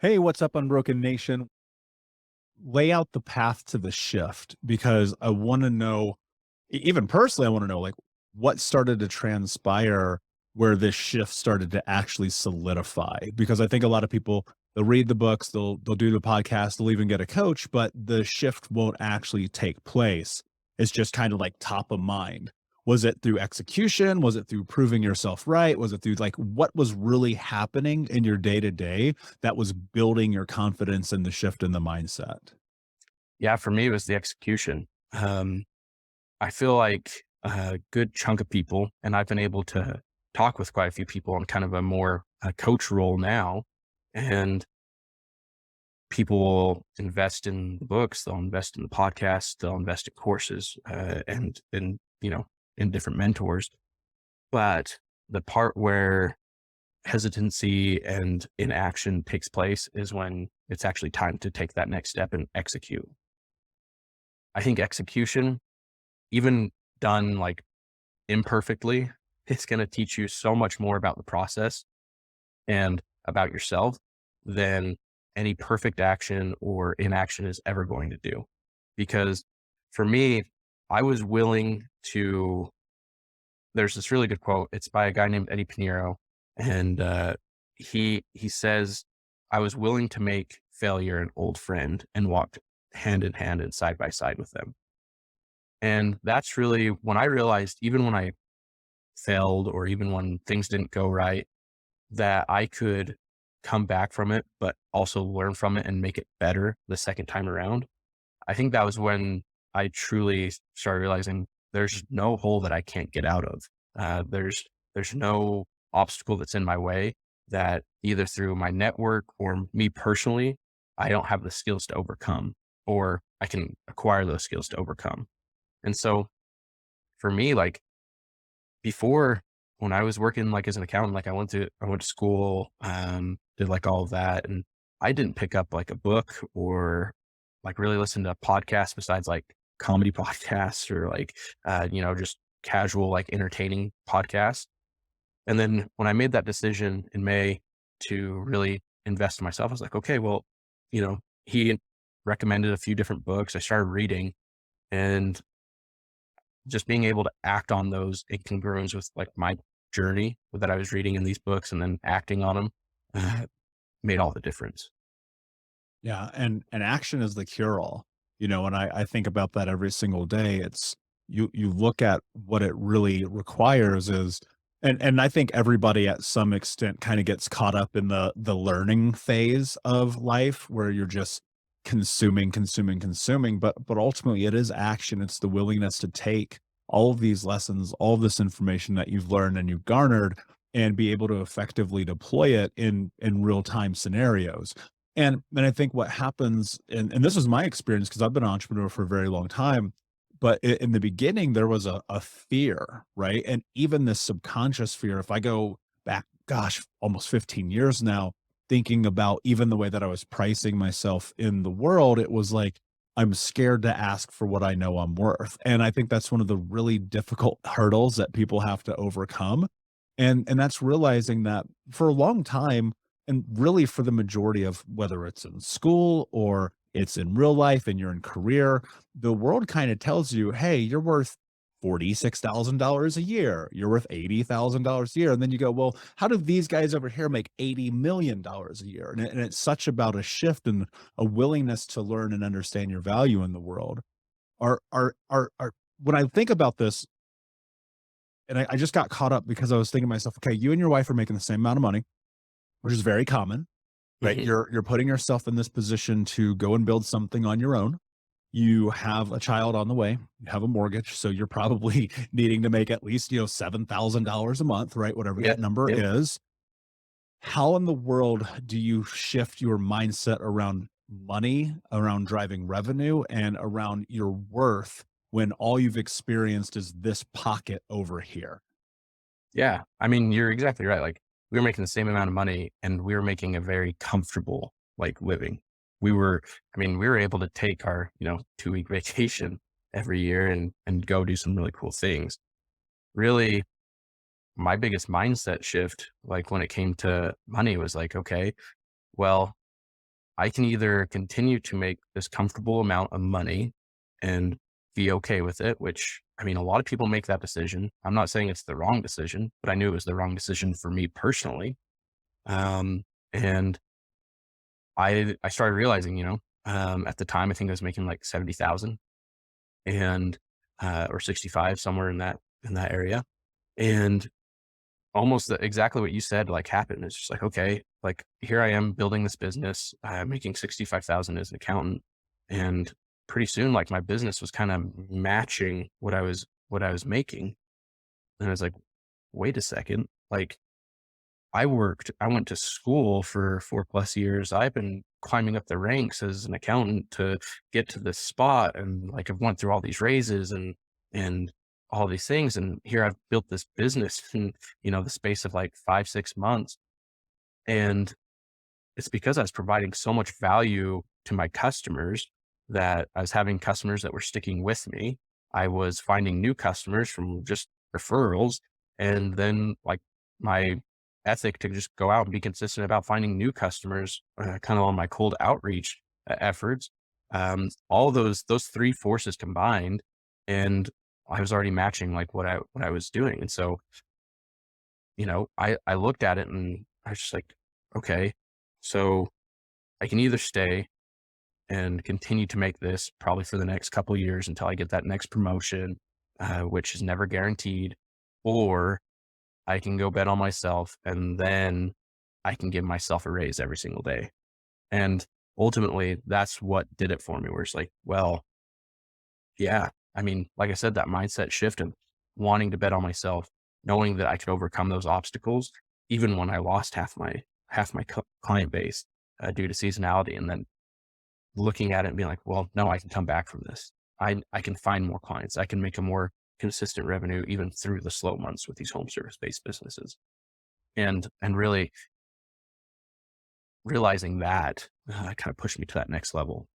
Hey, what's up, Unbroken Nation? Lay out the path to the shift because I want to know, even personally, I want to know like what started to transpire where this shift started to actually solidify. Because I think a lot of people they'll read the books, they'll do the podcast, they'll even get a coach, but the shift won't actually take place. It's just kind of like top of mind. Was it through execution? Was it through proving yourself right? Was it through like what was really happening in your day to day that was building your confidence and the shift in the mindset? Yeah, for me, it was the execution. I feel like a good chunk of people, and I've been able to talk with quite a few people on kind of a more coach role now, and people will invest in the books, they'll invest in the podcast, they'll invest in courses, and in different mentors. But the part where hesitancy and inaction takes place is when it's actually time to take that next step and execute. I think execution, even done like imperfectly, it's going to teach you so much more about the process and about yourself than any perfect action or inaction is ever going to do. Because for me, I was willing to, there's this really good quote. It's by a guy named Eddie Pinheiro. And he says, I was willing to make failure an old friend and walked hand in hand and side by side with them. And that's really when I realized, even when I failed or even when things didn't go right, that I could come back from it, but also learn from it and make it better the second time around. I think that was when I truly started realizing there's no hole that I can't get out of. There's no obstacle that's in my way that either through my network or me personally, I don't have the skills to overcome, or I can acquire those skills to overcome. And so for me, like before when I was working like as an accountant, like I went to school, did like all of that. And I didn't pick up like a book or like really listen to podcasts besides like comedy podcasts or like, just casual, like entertaining podcasts. And then when I made that decision in May to really invest in myself, I was like, okay, well, he recommended a few different books. I started reading, and just being able to act on those incongruents with like my journey that I was reading in these books and then acting on them made all the difference. Yeah, and action is the cure all. And I think about that every single day. It's you look at what it really requires is and I think everybody at some extent kind of gets caught up in the learning phase of life where you're just consuming, consuming, consuming, but ultimately it is action. It's the willingness to take all of these lessons, all of this information that you've learned and you've garnered and be able to effectively deploy it in real time scenarios. And I think what happens, and this was my experience because I've been an entrepreneur for a very long time, but in the beginning, there was a fear, right? And even this subconscious fear, if I go back, gosh, almost 15 years now, thinking about even the way that I was pricing myself in the world, it was like, I'm scared to ask for what I know I'm worth. And I think that's one of the really difficult hurdles that people have to overcome. And that's realizing that for a long time, and really for the majority of whether it's in school or it's in real life and you're in career, the world kind of tells you, hey, you're worth $46,000 a year. You're worth $80,000 a year. And then you go, well, how do these guys over here make $80 million a year? And it's such about a shift and a willingness to learn and understand your value in the world. Are when I think about this, and I just got caught up because I was thinking to myself, okay, you and your wife are making the same amount of money, which is very common, right? Mhm. You're putting yourself in this position to go and build something on your own. You have a child on the way, you have a mortgage, so you're probably needing to make at least, $7,000 a month, right? Whatever Yeah. that number Yep. is. How in the world do you shift your mindset around money, around driving revenue, and around your worth when all you've experienced is this pocket over here? Yeah. I mean, you're exactly right. Like we were making the same amount of money and we were making a very comfortable like living. We were, we were able to take our, 2-week vacation every year and go do some really cool things. Really, my biggest mindset shift, like when it came to money was like, okay, well, I can either continue to make this comfortable amount of money and be okay with it, which I mean, a lot of people make that decision. I'm not saying it's the wrong decision, but I knew it was the wrong decision for me personally. Um, and I started realizing, at the time, I think I was making like 70,000 and, or 65, somewhere in that area. And almost exactly what you said, like, happened. It's just like, okay, like, here I am building this business, making 65,000 as an accountant. And pretty soon, like, my business was kind of matching what I was making. And I was like, wait a second, like, I went to school for 4+ years. I've been climbing up the ranks as an accountant to get to this spot. And like, I've went through all these raises and all these things. And here I've built this business in, the space of like 5, 6 months. And it's because I was providing so much value to my customers that I was having customers that were sticking with me. I was finding new customers from just referrals. And then like my ethic to just go out and be consistent about finding new customers, kind of on my cold outreach efforts. All those three forces combined, and I was already matching like what I was doing. And so, I looked at it and I was just like, okay, so I can either stay and continue to make this probably for the next couple years until I get that next promotion, which is never guaranteed, or I can go bet on myself and then I can give myself a raise every single day. And ultimately, that's what did it for me, where it's like, well, yeah, I mean, like I said, that mindset shift of wanting to bet on myself, knowing that I could overcome those obstacles, even when I lost half my client base due to seasonality, and then looking at it and being like, well, no, I can come back from this. I can find more clients. I can make a more consistent revenue even through the slow months with these home service based businesses. And really realizing that kind of pushed me to that next level.